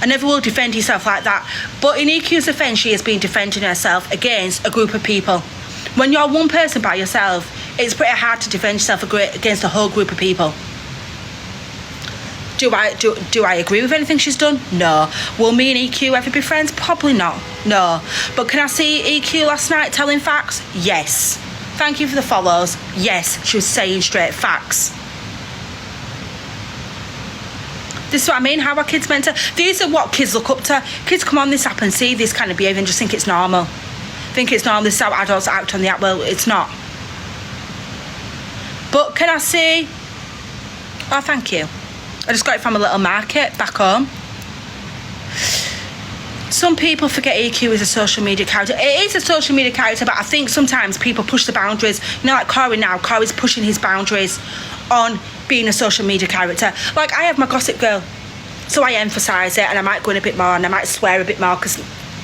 I never will defend yourself like that. But in EQ's offence, she has been defending herself against a group of people. When you're one person by yourself, it's pretty hard to defend yourself against a whole group of people. Do I agree with anything she's done? No. Will me and EQ ever be friends? Probably not. No. But can I see EQ last night telling facts? Yes. Thank you for the follows. Yes, she was saying straight facts. This is what I mean, how are kids meant to... These are what kids look up to. Kids come on this app and see this kind of behaviour and just think it's normal. Think it's normal, this is how adults act on the app. Well, it's not. But can I see... Oh, thank you. I just got it from a little market back home. Some people forget EQ is a social media character. It is a social media character, but I think sometimes people push the boundaries. You know, like Corey now. Corey's pushing his boundaries on being a social media character. Like, I have my Gossip Girl, so I emphasise it, and I might go in a bit more, and I might swear a bit more, because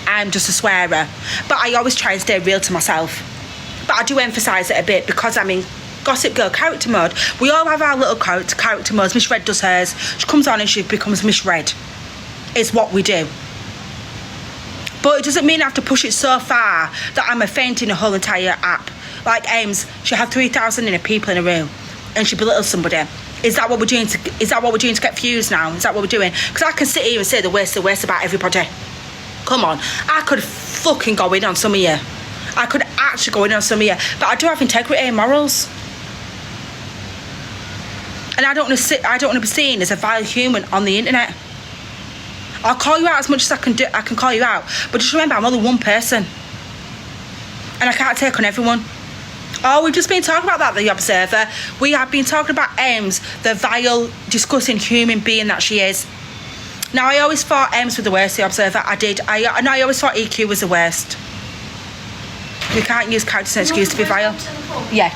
I'm just a swearer. But I always try and stay real to myself. But I do emphasise it a bit, because I'm in Gossip Girl character mode. We all have our little character modes. Miss Red does hers. She comes on and she becomes Miss Red. It's what we do. But it doesn't mean I have to push it so far that I'm offending the whole entire app. Like Ames, she had 3,000 people in a room, and she belittles somebody. Is that what we're doing to get views now? Is that what we're doing? Because I can sit here and say the worst about everybody. Come on, I could fucking go in on some of you. I could actually go in on some of you, but I do have integrity and morals. And I don't want to be seen as a vile human on the internet. I'll call you out as much as I can do. I can call you out, but just remember, I'm only one person, and I can't take on everyone. Oh, we've just been talking about that, The Observer. We have been talking about Ems, the vile, disgusting human being that she is. Now, I always thought Ems was the worst, The Observer. I did. I always thought EQ was the worst. We can't use characters as an excuse to be vile. Yeah.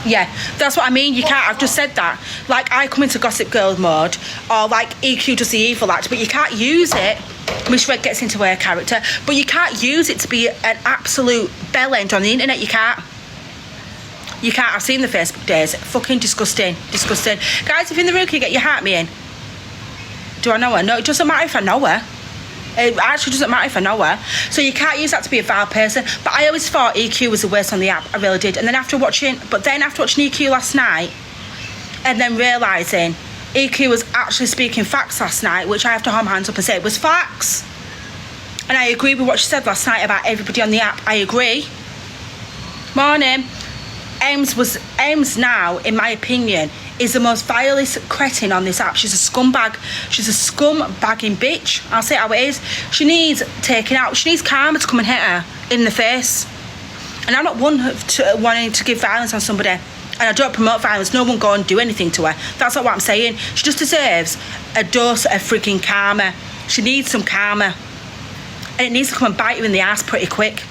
Yeah, that's what I mean. You can't. I've just said that. Like, I come into Gossip Girl mode, or like EQ does the evil act, but you can't use it. Miss Red gets into her character, but you can't use it to be an absolute bell end on the internet. You can't. You can't. I've seen the Facebook days. Fucking disgusting. Disgusting. Guys, if you're in the room, can you get your heart me in? Do I know her? No, it doesn't matter if I know her. It actually doesn't matter if I know her. So you can't use that to be a vile person. But I always thought EQ was the worst on the app. I really did. And then after watching EQ last night, and then realising EQ was actually speaking facts last night, which I have to hold my hands up and say it was facts. And I agree with what she said last night about everybody on the app. I agree. Morning. Ems now, in my opinion, is the most vilest cretin on this app. She's a scumbag. She's a scumbagging bitch. I'll say it how it is. She needs taking out. She needs karma to come and hit her in the face. And I'm not wanting to give violence on somebody. And I don't promote violence. No one go and do anything to her. That's not what I'm saying. She just deserves a dose of freaking karma. She needs some karma. And it needs to come and bite you in the ass pretty quick.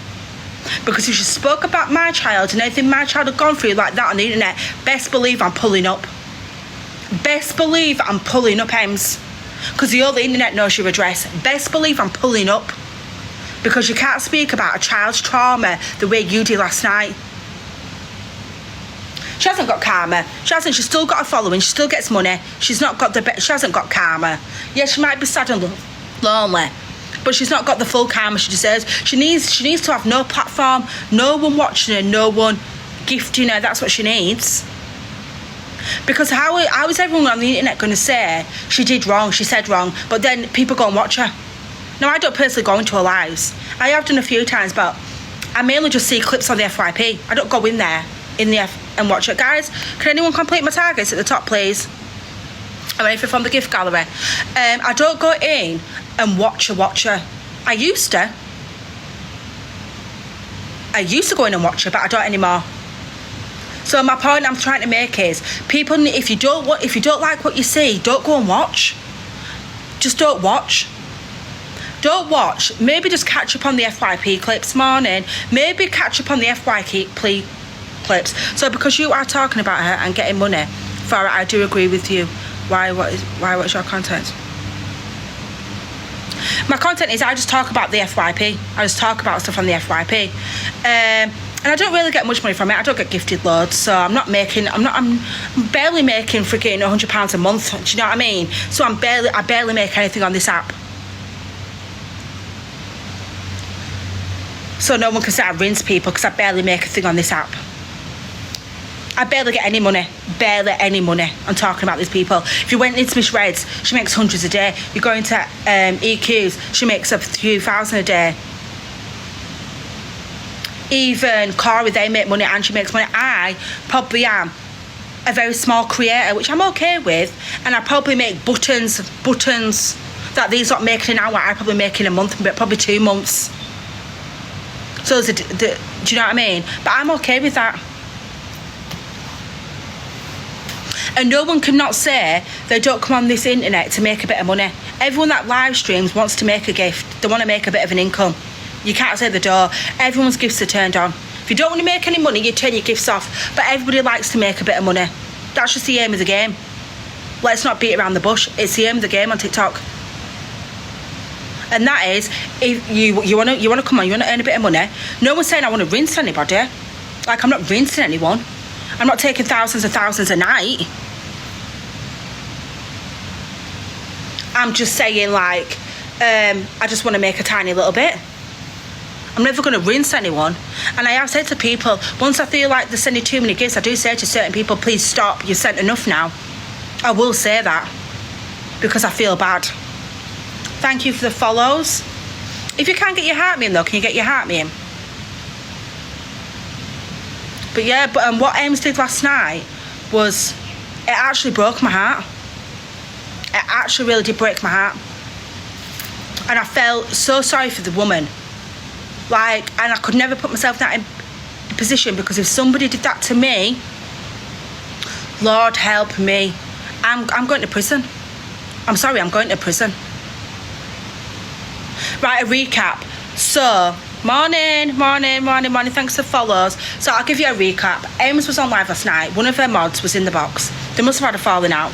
Because if she spoke about my child and anything my child had gone through like that on the internet, best believe I'm pulling up. Best believe I'm pulling up, Ems. Because the whole internet knows your address. Best believe I'm pulling up. Because you can't speak about a child's trauma the way you did last night. She hasn't got karma. She's still got a following. She still gets money. She hasn't got karma. Yeah, she might be sad and lonely, but she's not got the full karma she deserves. She needs to have no platform, no one watching her, no one gifting her. That's what she needs. Because how is everyone on the internet going to say she did wrong, she said wrong, but then people go and watch her? Now, I don't personally go into her lives. I have done a few times, but I mainly just see clips on the FYP. I don't go in there and watch it. Guys, can anyone complete my targets at the top, please? Or anything from the gift gallery. I don't go in and watch her. I used to go in and watch her, but I don't anymore. So my point I'm trying to make is, people, if you don't like what you see, don't go and watch. Just don't watch. Don't watch. Maybe just catch up on the FYP clips. Morning. Maybe catch up on the FYP clips. So because you are talking about her and getting money for it, I do agree with you. What's your content? My content is I just talk about the FYP. I just talk about stuff on the FYP. And I don't really get much money from it. I don't get gifted loads, so I'm barely making freaking £100 a month. Do you know what I mean? So I barely make anything on this app. So no one can say I rinse people, because I barely make a thing on this app. I barely get any money. Barely any money. I'm talking about these people. If you went into Miss Reds, she makes hundreds a day. You go into EQs, she makes a few thousand a day. Even Corey, they make money and she makes money. I probably am a very small creator, which I'm okay with, and I probably make buttons that these not making an hour, I probably make in a month, but probably 2 months. So do you know what I mean? But I'm okay with that. And no one cannot say they don't come on this internet to make a bit of money. Everyone that live streams wants to make a gift. They want to make a bit of an income. You can't say the door. Everyone's gifts are turned on. If you don't want to make any money, you turn your gifts off. But everybody likes to make a bit of money. That's just the aim of the game. Let's not beat around the bush. It's the aim of the game on TikTok. And that is, if you want to come on, you want to earn a bit of money. No one's saying I want to rinse anybody. Like, I'm not rinsing anyone. I'm not taking thousands and thousands a night. I'm just saying, like, I just want to make a tiny little bit. I'm never going to rinse anyone. And I have said to people, once I feel like they're sending too many gifts, I do say to certain people, please stop, you've sent enough now. I will say that, because I feel bad. Thank you for the follows. If you can't get your heart me in, though, can you get your heart me in? But yeah, what Ems did last night was, it actually broke my heart. It actually really did break my heart. And I felt so sorry for the woman. Like, and I could never put myself in that position, because if somebody did that to me, Lord help me, I'm going to prison. I'm sorry, I'm going to prison. Right, a recap. So, morning, thanks for follows. So I'll give you a recap. Ems was on live last night. One of her mods was in the box. They must have had a falling out.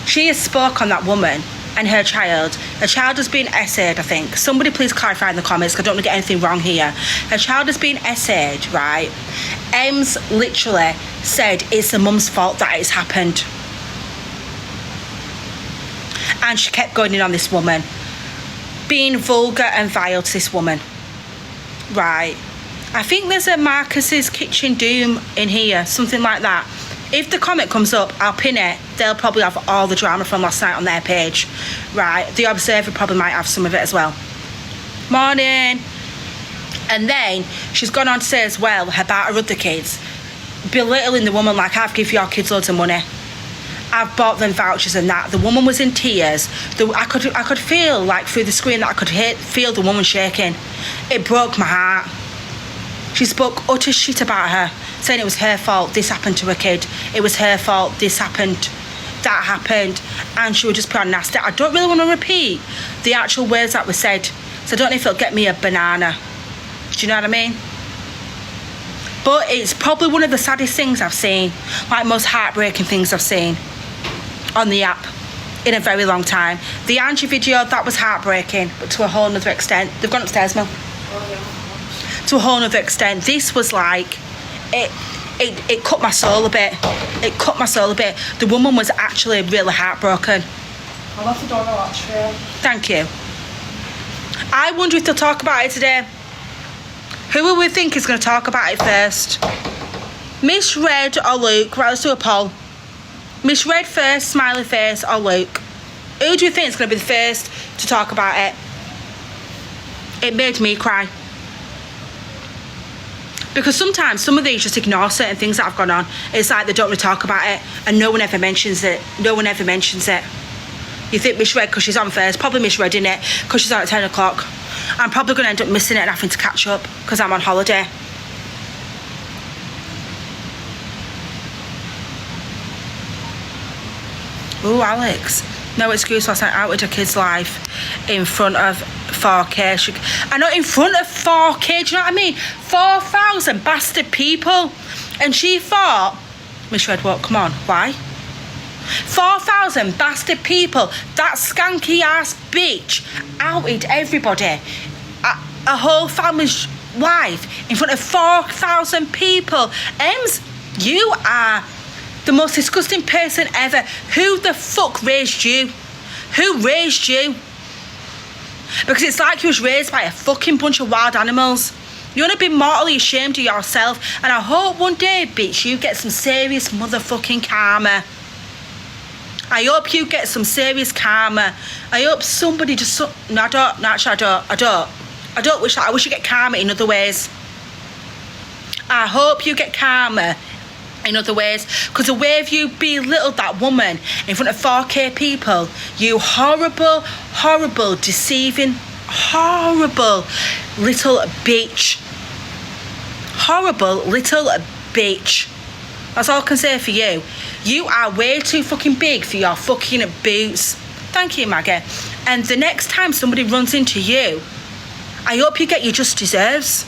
She has spoke on that woman and her child. Her child has been essayed, I think. Somebody please clarify in the comments, because I don't want to get anything wrong here. Her child has been essayed, right? Ems literally said it's the mum's fault that it's happened. And she kept going in on this woman, being vulgar and vile to this woman. Right. I think there's a Marcus's Kitchen Doom in here, something like that. If the comment comes up, I'll pin it. They'll probably have all the drama from last night on their page. Right. The Observer probably might have some of it as well. Morning. And then she's gone on to say as well about her other kids, belittling the woman, like, I've given your kids loads of money. I've bought them vouchers and that. The woman was in tears. I could feel, like, through the screen that I could feel the woman shaking. It broke my heart. She spoke utter shit about her, saying it was her fault, this happened to her kid. It was her fault, this happened, that happened. And she would just put on nasty. I don't really want to repeat the actual words that were said, so I don't know if it'll get me a banana. Do you know what I mean? But it's probably one of the saddest things I've seen, like most heartbreaking things I've seen on the app in a very long time. The Angie video, that was heartbreaking, but to a whole nother extent. They've gone upstairs, Mel. To a whole nother extent. This was like, it cut my soul a bit. It cut my soul a bit. The woman was actually really heartbroken. I'll have the door latch for you. Thank you. I wonder if they'll talk about it today. Who will we think is going to talk about it first? Miss Red or Luke? Right, let's do a poll. Miss Red first, smiley face, or Luke? Who do you think is going to be the first to talk about it? It made me cry. Because sometimes some of these just ignore certain things that have gone on. It's like they don't really talk about it, and no one ever mentions it. No one ever mentions it. You think Miss Red because she's on first? Probably Miss Red, innit? Because she's on at 10 o'clock. I'm probably going to end up missing it and having to catch up because I'm on holiday. Ooh, Alex. No excuse last night out with her kid's life in front of 4K. I know, in front of 4K, do you know what I mean? 4,000 bastard people. And she thought, Miss Red, what? Come on, why? 4,000 bastard people. That skanky ass bitch outed everybody. A whole family's life in front of 4,000 people. Ems, you are the most disgusting person ever. Who the fuck raised you? Who raised you? Because it's like you was raised by a fucking bunch of wild animals. You want to be mortally ashamed of yourself. And I hope one day, bitch, you get some serious motherfucking karma. I hope you get some serious karma. I hope somebody just... No, I don't. No, actually, I don't wish that. I wish you get karma in other ways. I hope you get karma in other ways. Because the way you belittled that woman in front of 4K people, you horrible, horrible, deceiving, horrible little bitch. Horrible little bitch. That's all I can say for you. You are way too fucking big for your fucking boots. Thank you, Maggie. And the next time somebody runs into you, I hope you get your just deserves.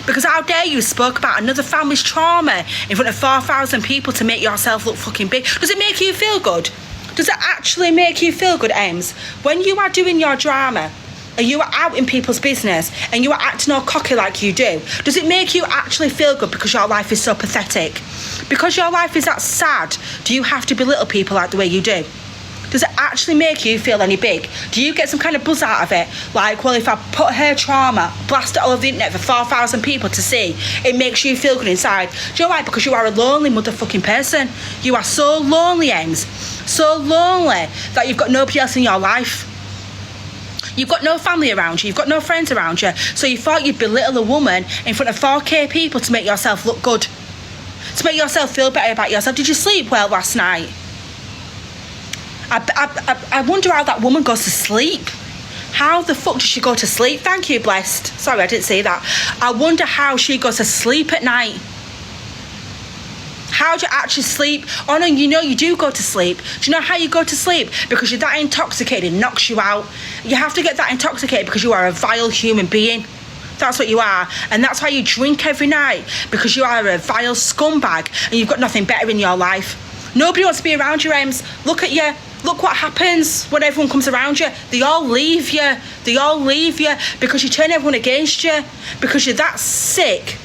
Because how dare you spoke about another family's trauma in front of 4,000 people to make yourself look fucking big. Does it make you feel good? Does it actually make you feel good, Ames? When you are doing your drama and you are out in people's business and you are acting all cocky like you do, does it make you actually feel good because your life is so pathetic? Because your life is that sad, do you have to belittle people like the way you do? Does it actually make you feel any big? Do you get some kind of buzz out of it? Like, well, if I put her trauma, blast it all over the internet for 4,000 people to see, it makes you feel good inside. Do you know why? Because you are a lonely motherfucking person. You are so lonely, Ems. So lonely that you've got nobody else in your life. You've got no family around you. You've got no friends around you. So you thought you'd belittle a woman in front of 4K people to make yourself look good. To make yourself feel better about yourself. Did you sleep well last night? I wonder how that woman goes to sleep. How the fuck does she go to sleep? Thank you, Blessed. Sorry, I didn't say that. I wonder how she goes to sleep at night. How do you actually sleep? Oh no, you know you do go to sleep. Do you know how you go to sleep? Because you're that intoxicated, it knocks you out. You have to get that intoxicated because you are a vile human being. That's what you are. And that's why you drink every night. Because you are a vile scumbag and you've got nothing better in your life. Nobody wants to be around you, Ems. Look at you. Look what happens when everyone comes around you. They all leave you. They all leave you because you turn everyone against you. Because you're that sick.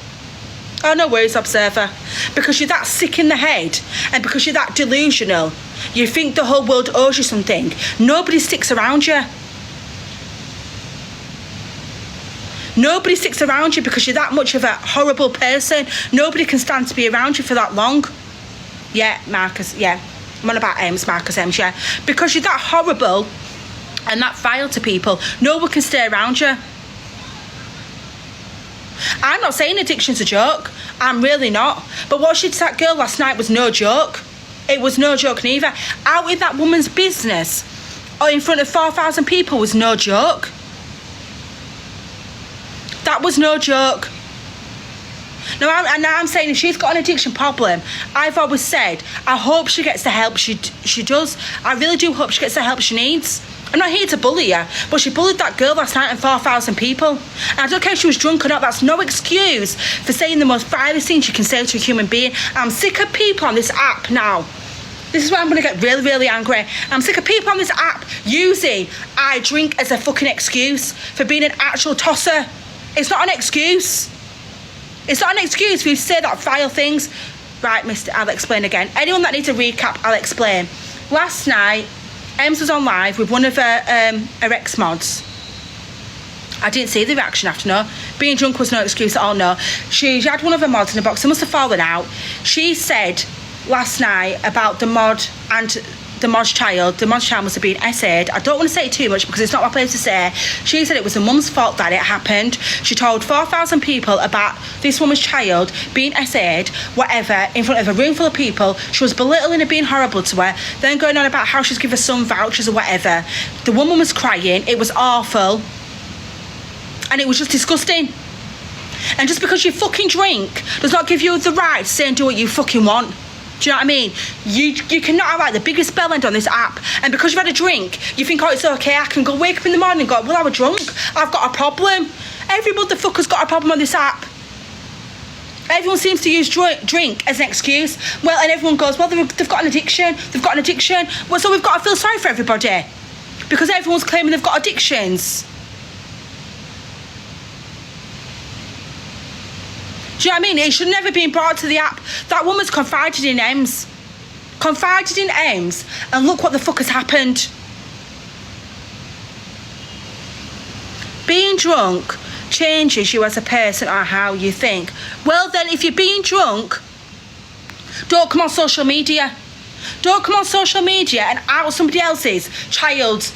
Oh, no worries, Observer. Because you're that sick in the head and because you're that delusional, you think the whole world owes you something. Nobody sticks around you. Nobody sticks around you because you're that much of a horrible person. Nobody can stand to be around you for that long. Yeah, Marcus, yeah. I'm on about Ems, Marcus Ems, yeah. Because you're that horrible and that vile to people, no one can stay around you. I'm not saying addiction's a joke. I'm really not. But what she did to that girl last night was no joke. It was no joke neither. Out in that woman's business or in front of 4,000 people was no joke. That was no joke. Now I'm saying if she's got an addiction problem, I've always said, I hope she gets the help she does. I really do hope she gets the help she needs. I'm not here to bully her, but she bullied that girl last night and 4,000 people. And I don't care if she was drunk or not, that's no excuse for saying the most vilest things you can say to a human being. I'm sick of people on this app now. This is why I'm going to get really, really angry. I'm sick of people on this app using I drink as a fucking excuse for being an actual tosser. It's not an excuse. It's not an excuse for you to say that vile things. Right, mister, I'll explain again. Anyone that needs a recap, I'll explain. Last night, Ems was on live with one of her ex-mods. I didn't see the reaction after, no. Being drunk was no excuse at all, no. She had one of her mods in the box. They must have fallen out. She said last night about the mod and the mod's child. The mod's child must have been essayed. I don't want to say too much because it's not my place to say. She said it was the mum's fault that it happened. She told 4,000 people about this woman's child being essayed, whatever, in front of a room full of people. She was belittling and being horrible to her, then going on about how she's given her son vouchers or whatever. The woman was crying. It was awful. And it was just disgusting. And just because you fucking drink does not give you the right to say and do what you fucking want. Do you know what I mean? You cannot have like the biggest bell end on this app, and because you've had a drink, you think, oh, it's okay, I can go wake up in the morning and go, well, I was drunk, I've got a problem. Every motherfucker's got a problem on this app. Everyone seems to use drink as an excuse. Well, and everyone goes, well, they've got an addiction, they've got an addiction. Well, so we've got to feel sorry for everybody because everyone's claiming they've got addictions. Do you know what I mean? It should never been brought to the app. That woman's confided in Ems. Confided in Ems, and look what the fuck has happened. Being drunk changes you as a person or how you think. Well then, if you're being drunk, don't come on social media. Don't come on social media and out somebody else's child's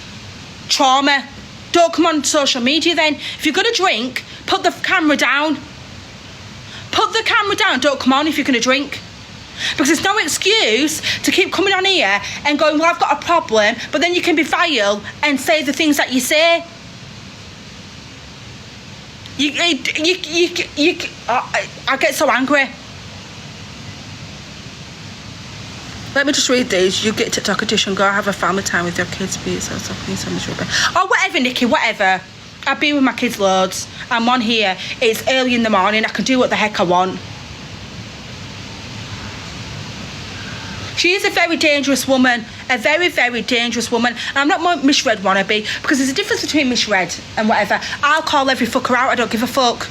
trauma. Don't come on social media then. If you're going to drink, put the camera down. Put the camera down. Don't come on if you're going to drink. Because it's no excuse to keep coming on here and going, well, I've got a problem, but then you can be vile and say the things that you say. I get so angry. Let me just read these. You get TikTok edition. Go have a family time with your kids. Be so miserable. Oh, whatever, Nikki. Whatever. I've been with my kids loads. I'm on here. It's early in the morning. I can do what the heck I want. She is a very dangerous woman. A very, very dangerous woman. And I'm not misread wannabe, because there's a difference between misread and whatever. I'll call every fucker out. I don't give a fuck.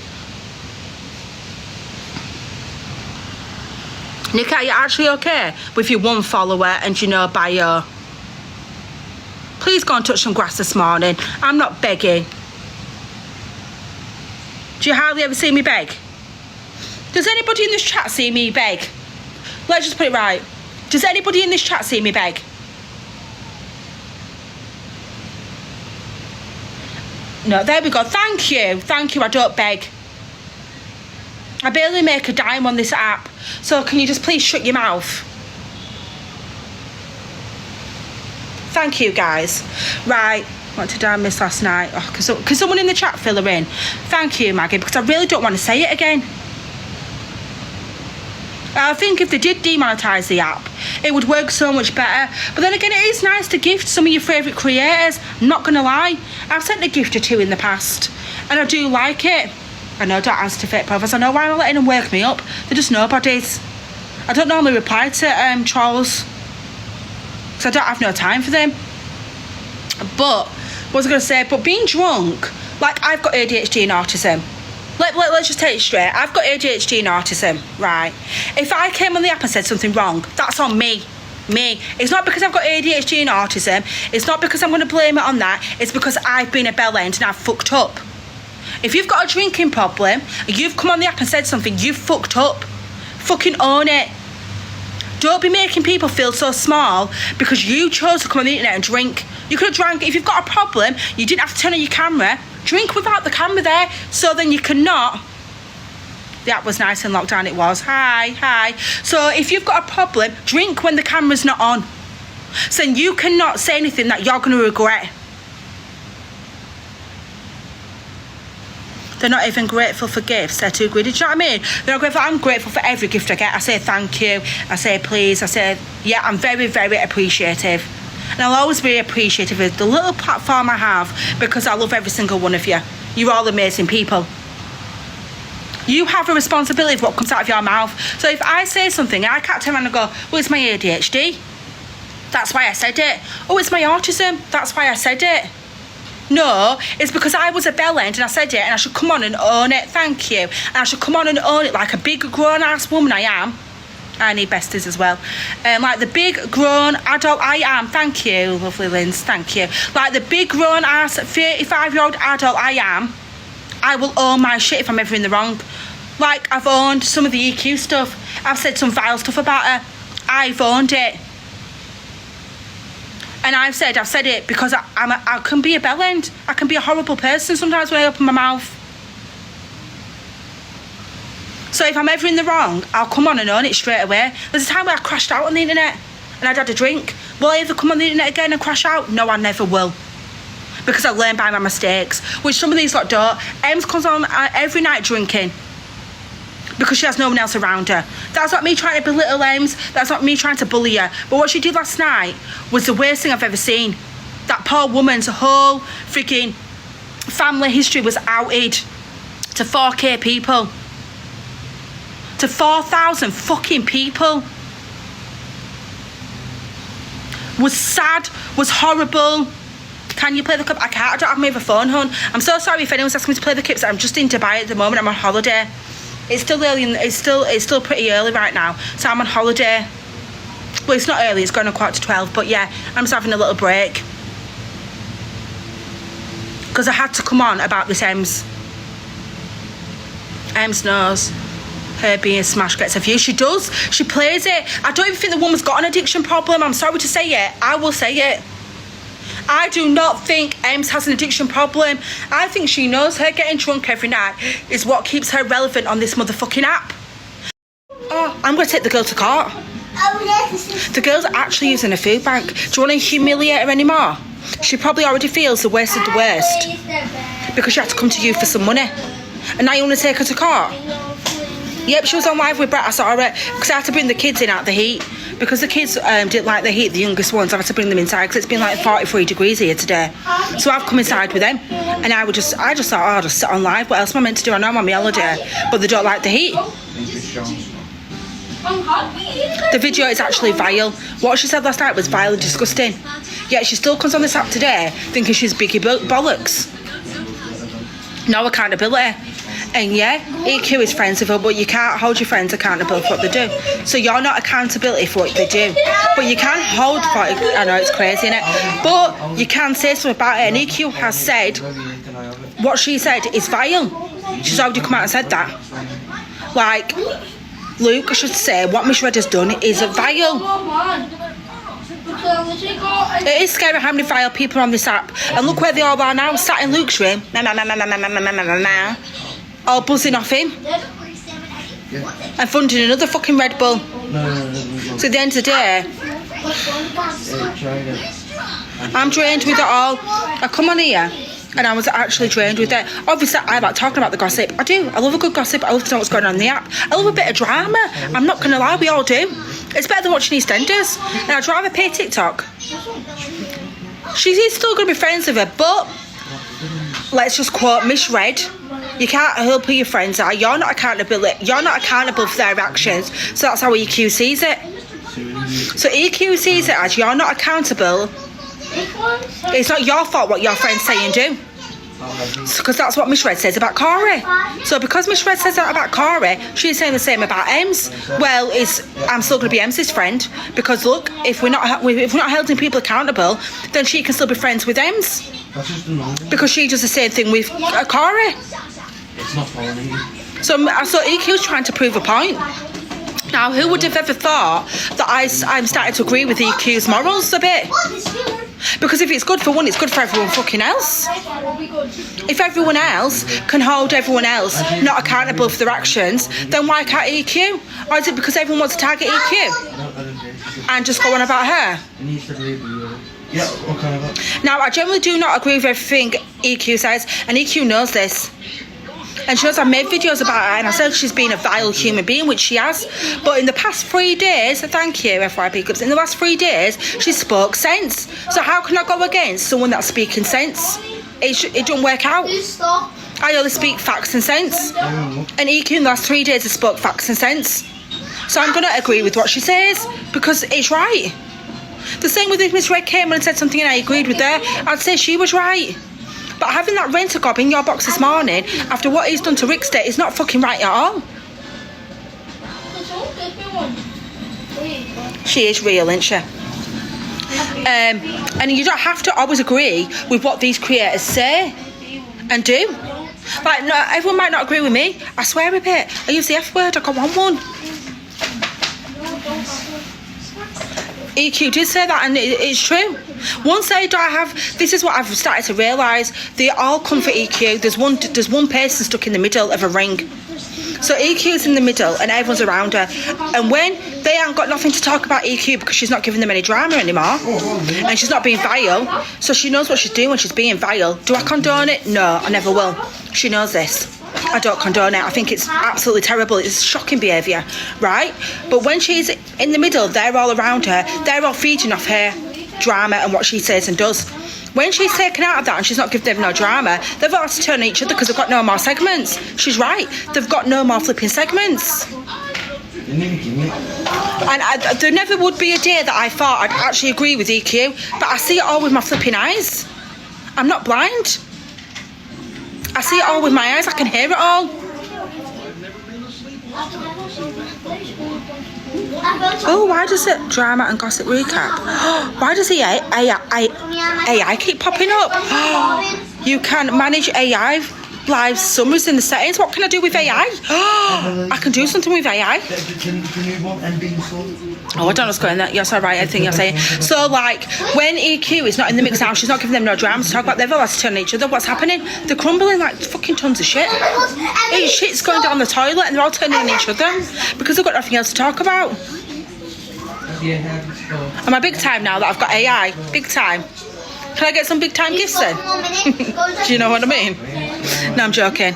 Nick, are you actually okay with your one follower and you know bio? Please go and touch some grass this morning. I'm not begging. Do you hardly ever see me beg? Does anybody in this chat see me beg? Let's just put it right. Does anybody in this chat see me beg? No, there we go. Thank you. Thank you. I don't beg. I barely make a dime on this app. So can you just please shut your mouth? Thank you, guys. Right. What did I miss last night? Oh, can someone in the chat fill her in? Thank you, Maggie, because I really don't want to say it again. I think if they did demonetize the app, it would work so much better. But then again, it is nice to gift some of your favourite creators. I'm not going to lie. I've sent a gift or two in the past, and I do like it. I know, don't answer to fake profiles. I know why I'm letting them work me up. They're just nobodies. I don't normally reply to trolls, because I don't have no time for them. But, what was I going to say? But being drunk, like, I've got ADHD and autism. Let's just take it straight. I've got ADHD and autism, right? If I came on the app and said something wrong, that's on me. Me. It's not because I've got ADHD and autism. It's not because I'm going to blame it on that. It's because I've been a bellend and I've fucked up. If you've got a drinking problem, and you've come on the app and said something, you've fucked up. Fucking own it. Don't be making people feel so small because you chose to come on the internet and drink. You could have drank. If you've got a problem, you didn't have to turn on your camera. Drink without the camera there, so then you cannot. The app was nice in lockdown, it was. Hi. So if you've got a problem, drink when the camera's not on. So you cannot say anything that you're going to regret. They're not even grateful for gifts. They're too greedy. Do you know what I mean? They're not grateful. I'm grateful for every gift I get. I say thank you. I say please. I say, yeah, I'm very, very appreciative. And I'll always be appreciative of the little platform I have, because I love every single one of you. You're all amazing people. You have a responsibility for what comes out of your mouth. So if I say something, I can't turn around and go, well, it's my ADHD. That's why I said it. Oh, it's my autism. That's why I said it. No, it's because I was a bellend and I said it, and I should come on and own it. Thank you. And I should come on and own it like a big grown-ass woman I am. I need besties as well. Like the big grown adult I am. Thank you, lovely Linz. Thank you. Like the big grown ass 35-year-old adult I am, I will own my shit if I'm ever in the wrong. Like I've owned some of the EQ stuff. I've said some vile stuff about her. I've owned it. And I've said it because I can be a bellend. I can be a horrible person sometimes when I open my mouth. So if I'm ever in the wrong, I'll come on and own it straight away. There's a time where I crashed out on the internet and I'd had a drink. Will I ever come on the internet again and crash out? No, I never will. Because I learn by my mistakes, which some of these lot don't. Ems comes on every night drinking because she has no one else around her. That's not me trying to belittle Ems. That's not me trying to bully her. But what she did last night was the worst thing I've ever seen. That poor woman's whole freaking family history was outed to 4K people. To 4,000 fucking people. Was sad, was horrible. Can you play the clip? I can't, I don't have my other phone, hon. I'm so sorry if anyone's asking me to play the clips. I'm just in Dubai at the moment. I'm on holiday. It's still early, it's still pretty early right now. So I'm on holiday. Well, it's not early, it's going on 11:45, but yeah, I'm just having a little break. Because I had to come on about this Ems. Ems knows her being smashed gets a view. She does. She plays it. I don't even think the woman's got an addiction problem. I'm sorry to say it. I will say it. I do not think Ems has an addiction problem. I think she knows her getting drunk every night is what keeps her relevant on this motherfucking app. Oh, I'm going to take the girl to court. The girl's actually using a food bank. Do you want to humiliate her anymore? She probably already feels the worst of the worst because she had to come to you for some money. And now you want to take her to court? Yep, she was on live with Brett. I saw her because I had to bring the kids in out the heat. Because the kids didn't like the heat, the youngest ones, I had to bring them inside because it's been like 43 degrees here today. So I've come inside with them. And I just thought, oh, I'll just sit on live. What else am I meant to do? I know I'm on my holiday. But they don't like the heat. The video is actually vile. What she said last night was vile and disgusting. Yet she still comes on this app today thinking she's Biggie Bollocks. No accountability. And yeah, EQ is friends with her, but you can't hold your friends accountable for what they do. So you're not accountability for what they do. But you can hold for it. I know it's crazy, innit? But you can say something about it. And EQ has said what she said is vile. She's already come out and said that. Like, Luke, I should say, what Miss Red has done is vile. It is scary how many vile people are on this app. And look where they all are now, sat in Luke's room. All buzzing off him. And funding another fucking Red Bull. So at the end of the day, I'm drained with it all. I come on here and I was actually drained with it. Obviously, I like talking about the gossip. I do. I love a good gossip. I love to know what's going on in the app. I love a bit of drama. I'm not going to lie, we all do. It's better than watching EastEnders. And I'd rather pay TikTok. She's still going to be friends with her, but let's just quote Miss Red. You can't help who your friends are. You're not accountable. You're not accountable for their actions. So that's how EQ sees it. So EQ sees it as you're not accountable. It's not your fault what your friends say and do. Because that's what Miss Red says about Corey. So because Miss Red says that about Corey, she's saying the same about Ems. Well, I'm still going to be Ems's friend because look, if we're not holding people accountable, then she can still be friends with Ems. Because she does the same thing with Corey. It's not funny. So EQ's trying to prove a point. Now, who would have ever thought that I'm starting to agree with EQ's morals a bit? Because if it's good for one, it's good for everyone fucking else. If everyone else can hold everyone else not accountable for their actions, then why can't EQ? Or is it because everyone wants to target EQ? And just go on about her? Now, I generally do not agree with everything EQ says, and EQ knows this. And she knows I've made videos about her, and I said she's been a vile human being, which she has. But in the past 3 days, thank you, FYP Clubs, in the last 3 days, she spoke sense. So how can I go against someone that's speaking sense? It don't work out. I only speak facts and sense. And EQ in the last 3 days has spoke facts and sense. So I'm going to agree with what she says, because it's right. The same with if Miss Red came and said something and I agreed with her, I'd say she was right. But having that rent-a-gob in your box this morning, after what he's done to Rick's day, is not fucking right at all. She is real, isn't she? And you don't have to always agree with what these creators say and do. Like, no, everyone might not agree with me. I swear a bit. I use the F word. I got one. EQ did say that, and it's true. Once they don't have, this is what I've started to realise, they all come for EQ. There's one person stuck in the middle of a ring. So EQ's in the middle and everyone's around her. And when they haven't got nothing to talk about EQ because she's not giving them any drama anymore, and she's not being vile, so she knows what she's doing when she's being vile. Do I condone it? No, I never will. She knows this. I don't condone it. I think it's absolutely terrible. It's shocking behaviour, right? But when she's in the middle, they're all around her. They're all feeding off her drama and what she says and does. When she's taken out of that and she's not giving them no drama, they've got to turn on each other because they've got no more segments. She's right. They've got no more flipping segments. And there never would be a day that I thought I'd actually agree with EQ, but I see it all with my flipping eyes. I'm not blind. I see it all with my eyes. I can hear it all. Oh, why does it drama and gossip recap? Why does the AI keep popping up? You can manage AI live summaries in the settings. What can I do with AI? I can do something with AI. Can you want and being sold? Oh, I don't know what's going on. Yes, I write everything you're saying. So, like, when EQ is not in the mix now, she's not giving them no drama to talk about. They've all to turn on each other. What's happening? They're crumbling like fucking tons of shit. Shit's going down the toilet and they're all turning on each other because they've got nothing else to talk about. Am I big time now that I've got AI? Big time. Can I get some big time gifts then? Do you know what I mean? No, I'm joking.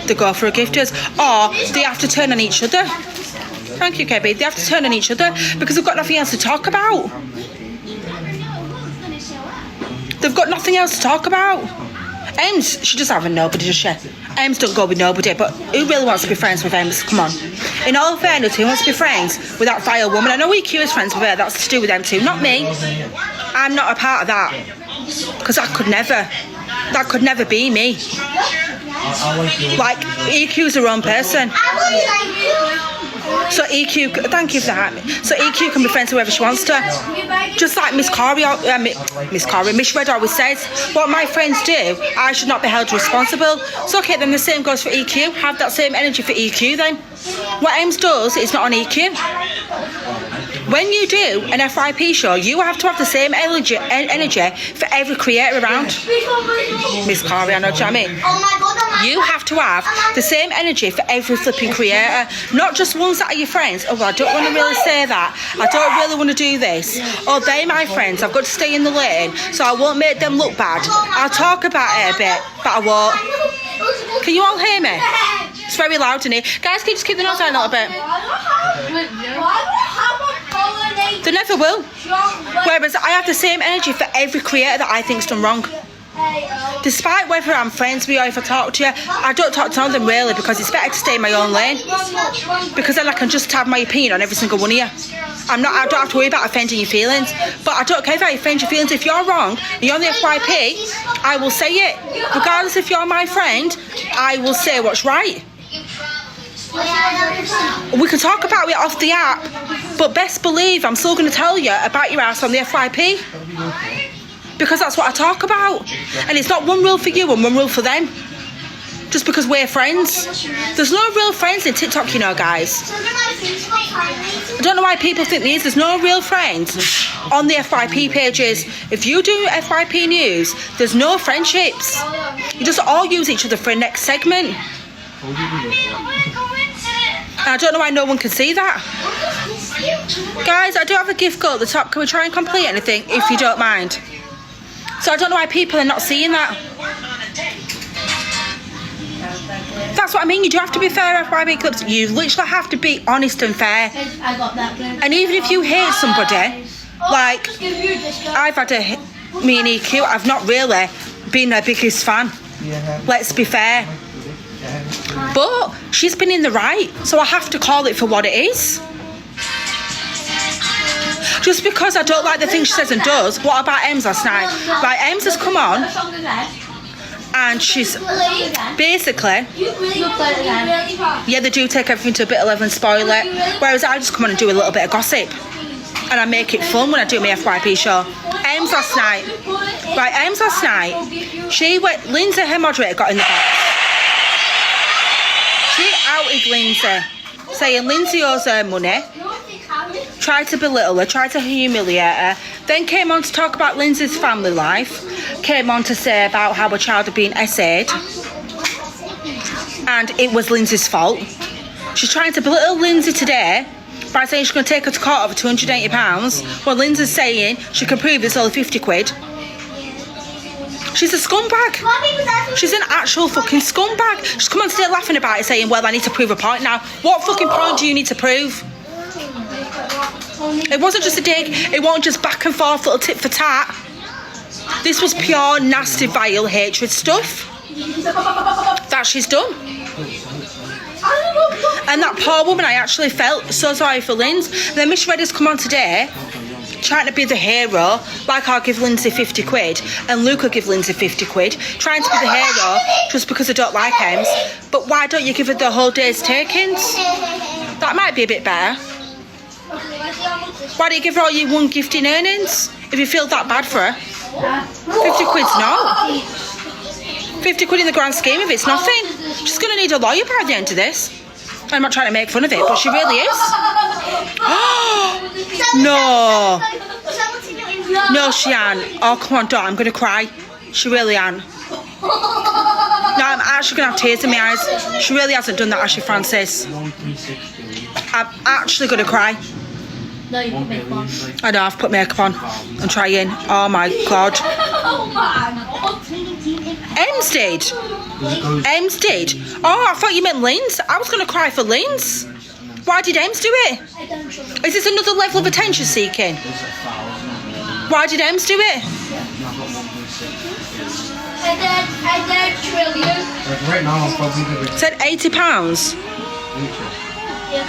They go for a gifters, or they have to turn on each other. Thank you, KB. They have to turn on each other because they've got nothing else to talk about. They've got nothing else to talk about. Ems, she just having nobody, does she? Ems don't go with nobody, but who really wants to be friends with Ems? Come on. In all fairness, who wants to be friends with that vile woman? I know EQ is friends with her, that's to do with them too, not me. I'm not a part of that. Because that could never be me. Like, EQ's her own person. So EQ, thank you for that. So EQ can be friends with whoever she wants to. Just like Miss Red always says, what my friends do, I should not be held responsible. So okay, then the same goes for EQ. Have that same energy for EQ then. What Ems does is not on EQ. When you do an FYP show, you have to have the same energy for every creator around. Miss Corey, I know what I mean. You have to have the same energy for every flipping creator, not just ones that are your friends. Oh, well, I don't want to really say that. I don't really want to do this. Oh, they're my friends. I've got to stay in the lane, so I won't make them look bad. I'll talk about it a bit, but I won't. Can you all hear me? It's very loud in here. Guys, can you just keep the noise down a little bit? They never will. Whereas I have the same energy for every creator that I think's done wrong. Despite whether I'm friends with you or if I talk to you, I don't talk to them really because it's better to stay in my own lane. Because then I can just have my opinion on every single one of you. I don't have to worry about offending your feelings. But I don't care if I offend your feelings. If you're wrong and you're on the FYP, I will say it. Regardless if you're my friend, I will say what's right. We can talk about it off the app, but best believe I'm still going to tell you about your ass on the FYP. Because that's what I talk about. And it's not one rule for you and one rule for them. Just because we're friends. There's no real friends in TikTok, you know, guys. I don't know why people think there is. There's no real friends on the FYP pages. If you do FYP news, there's no friendships. You just all use each other for a next segment. And I don't know why no one can see that. Guys, I do have a gift code at the top. Can we try and complete anything, if you don't mind? So I don't know why people are not seeing that. That's what I mean. You do have to be fair FYP clips. You literally have to be honest and fair. And even if you hate somebody, like I've had me and EQ, I've not really been their biggest fan. Let's be fair. But she's been in the right, so I have to call it for what it is. Just because I don't like the things she says and does. What about Ems last night? Right, Ems has come on and she's basically, yeah, they do take everything to a bit of level and spoil it. Whereas I just come on and do a little bit of gossip. And I make it fun when I do my FYP show. Ems last night, she went, Lindsay, her moderator, got in the box. She outed Lindsay, saying Lindsay owes her money. Tried to belittle her, tried to humiliate her, then came on to talk about Lindsay's family life, came on to say about how a child had been essayed, and it was Lindsay's fault. She's trying to belittle Lindsay today by saying she's going to take her to court over £280, while Lindsay's saying she can prove it's only 50 quid. She's a scumbag. She's an actual fucking scumbag. She's come on today laughing about it, saying, well, I need to prove a point now. What fucking point do you need to prove? It wasn't just a dig. It wasn't just back and forth little tit for tat. This was pure nasty vile hatred stuff that she's done. And that poor woman, I actually felt so sorry for Linz. And then Miss Red has come on today trying to be the hero, like I'll give Lindsay 50 quid and Luke will give Lindsay 50 quid, trying to be the hero just because I don't like Ems. But why don't you give her the whole day's takings? That might be a bit better. Why don't you give her all your one gift in earnings if you feel that bad for her? 50 quid's not. 50 quid in the grand scheme of it's nothing. She's going to need a lawyer by the end of this. I'm not trying to make fun of it, but she really is. No. No, she ain't. Oh, come on, don't. I'm going to cry. She really ain't. No, I'm actually going to have tears in my eyes. She really hasn't done that, Ashley Francis. I'm actually going to cry. No, you put makeup on. I know, I've put makeup on. I'm trying. Oh my god. Oh my god. Ems did. Ems did. Oh, I thought you meant Linz. I was going to cry for Linz. Why did Ems do it? I don't know. Is this another level of attention seeking? Why did Ems do it? And then trillion. Like right now, I'm probably gonna Said £80. Yeah,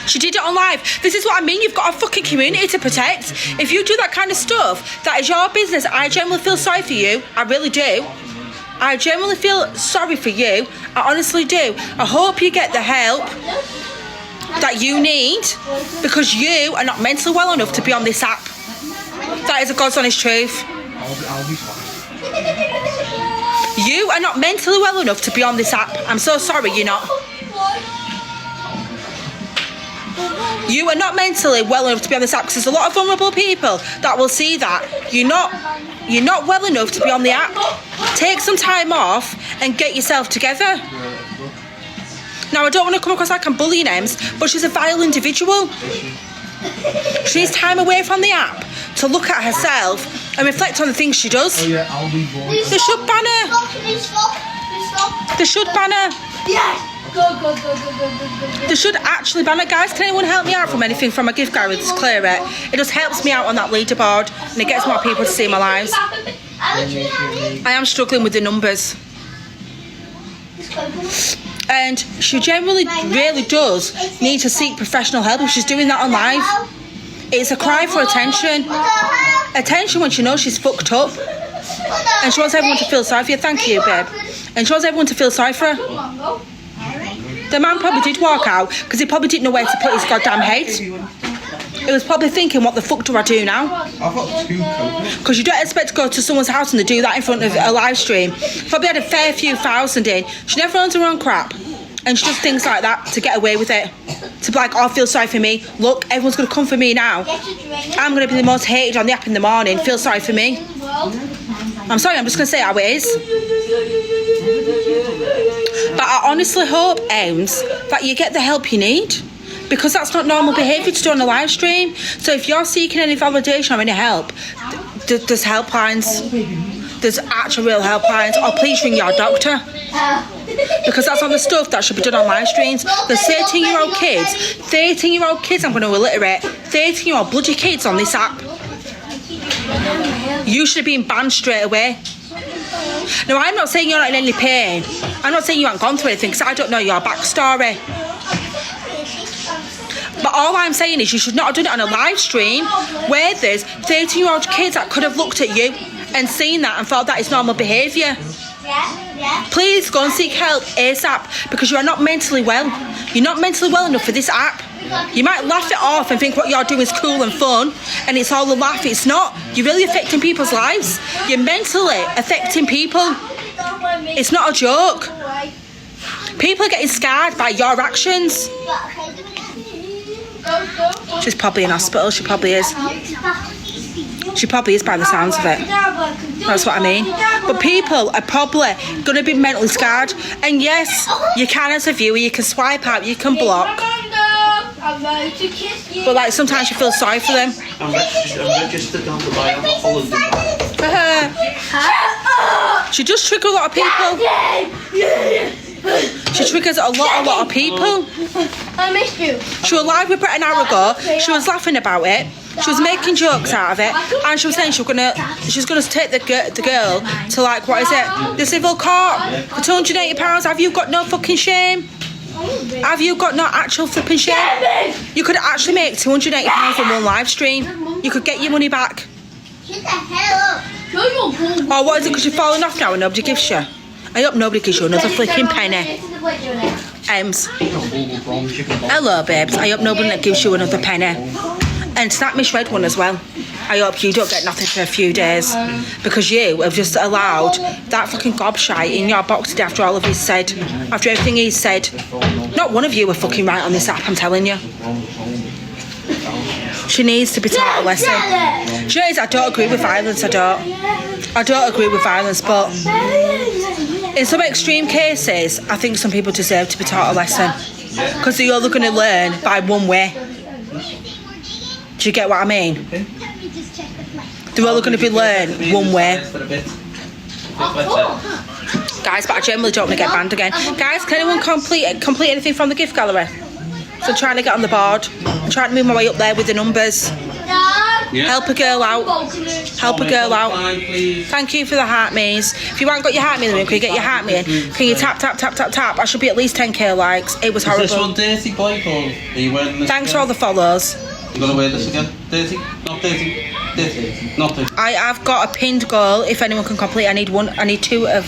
She did it on live. This is what I mean. You've got a fucking community to protect. If you do that kind of stuff, that is your business. I genuinely feel sorry for you. I really do. I genuinely feel sorry for you. I honestly do. I hope you get the help that you need because you are not mentally well enough to be on this app. That is a God's honest truth. I'll be fine. You are not mentally well enough to be on this app. I'm so sorry you're not. You are not mentally well enough to be on this app because there's a lot of vulnerable people that will see that. You're not well enough to be on the app. Take some time off and get yourself together. Now, I don't want to come across like I'm bullying Ems, but she's a vile individual. She needs time away from the app to look at herself and reflect on the things she does. Oh yeah, I'll be born. They should ban her. Stop. They should ban her. Yes. Go. They should actually ban her. Guys, can anyone help me out from anything from a gift card to clear it? It just helps me out on that leaderboard and it gets more people to see my lives. I am struggling with the numbers. And she generally really does need to seek professional help if she's doing that on live. It's a cry for attention. Attention when she knows she's fucked up. And she wants everyone to feel sorry for you. Thank you, babe. And she wants everyone to feel sorry for her. The man probably did walk out because he probably didn't know where to put his goddamn head. He was probably thinking, what the fuck do I do now? I've got 2 coconuts. Because you don't expect to go to someone's house and they do that in front of a live stream. Probably had a fair few thousand in. She never owns her own crap. And she does things like that to get away with it. To be like, oh, feel sorry for me. Look, everyone's going to come for me now. I'm going to be the most hated on the app in the morning. Feel sorry for me. I'm sorry, I'm just going to say how it is. But I honestly hope, Ems, that you get the help you need. Because that's not normal behaviour to do on a live stream. So if you're seeking any validation or any help, there's helplines. There's actual real helplines. Or please ring your doctor. Because that's all the stuff that should be done on live streams. There's 13-year-old kids, I'm going to illiterate, 13-year-old bloody kids on this app. You should have been banned straight away. Now, I'm not saying you're not in any pain. I'm not saying you haven't gone through anything because I don't know your backstory. But all I'm saying is you should not have done it on a live stream where there's 13-year-old kids that could have looked at you and seen that and thought that is normal behaviour. Please go and seek help ASAP because you are not mentally well. You're not mentally well enough for this app. You might laugh it off and think what you're doing is cool and fun and it's all a laugh. It's not. You're really affecting people's lives. You're mentally affecting people. It's not a joke. People are getting scarred by your actions. She's probably in hospital. She probably is. She probably is by the sounds of it. That's what I mean. But people are probably going to be mentally scarred. And yes, you can as a viewer, you can swipe out, you can block. But like sometimes you feel sorry for them. I'm registered on the buy on holiday. She does trigger a lot of people. She triggers a lot of people. I missed you. She was live with Brett an hour ago. She was laughing about it. She was making jokes out of it, and she was saying she's gonna take the girl to like what is it? The civil court for £280. Have you got no fucking shame? Have you got no actual flipping shame? You could actually make £280 from one live stream. You could get your money back. Shut the hell up. Or what is it? Because you're falling off now and nobody gives you. I hope nobody gives you another flipping penny. Ems. Hello, babes. I hope nobody gives you another penny. And snap me shred one as well. I hope you don't get nothing for a few days because you have just allowed that fucking gobshite in your box today after all of he's said, after everything he's said. Not one of you are fucking right on this app, I'm telling you. She needs to be taught a lesson. Do you know, I don't agree with violence, I don't agree with violence, but in some extreme cases, I think some people deserve to be taught a lesson because they're only going to learn by one way. Do you get what I mean? They're only going to be learned one way. Guys, but I generally don't want to get banned again. Guys, can anyone complete anything from the gift gallery? So I'm trying to get on the board. I'm trying to move my way up there with the numbers. Help a girl out. Help a girl out. Thank you for the heart maze. If you haven't got your heart me in the room, can you get your heart me in? Can you tap, tap, tap, tap, tap? I should be at least 10k likes. It was horrible. Is this one dirty, boy, or are you wearing this? Thanks for all the follows. You gonna wear this again? Dirty? Not dirty? Dirty? Not dirty. I have got a pinned goal. If anyone can complete, I need 2 of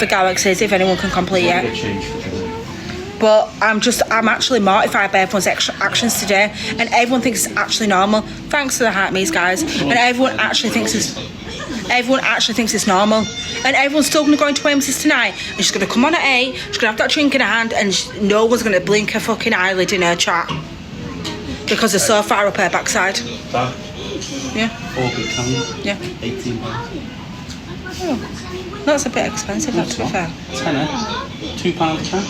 the galaxies. If anyone can complete it. But I'm actually mortified by everyone's actions today, and everyone thinks it's actually normal. Thanks to the heart me's, guys, and everyone actually thinks it's normal, and everyone's still going to go into Wembley's tonight, and she's going to come on at 8. She's going to have that drink in her hand, and no one's going to blink a fucking eyelid in her chat because they're so far up her backside. That? Yeah. 4 big cans. Yeah. £18. Oh, that's a bit expensive, that, to be fair. £10. £2 a can.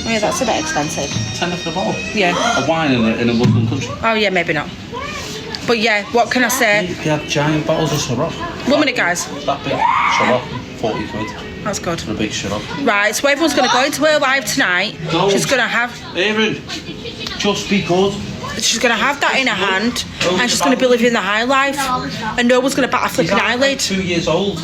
Oh, yeah, that's a bit expensive. £10 for the bottle. Yeah. A wine in a Muslim country. Oh yeah, maybe not. But yeah, what can I say? You have giant bottles of Ciroc. 1 minute, guys. That big Ciroc, 40 quid. That's good. For a big Ciroc. Right, so everyone's going to go into her live tonight. Don't. She's going to have... Aaron, just be good. She's going to have that in her hand, and she's going to be living the high life, and no one's going to bat a flipping eyelid. 2 years old.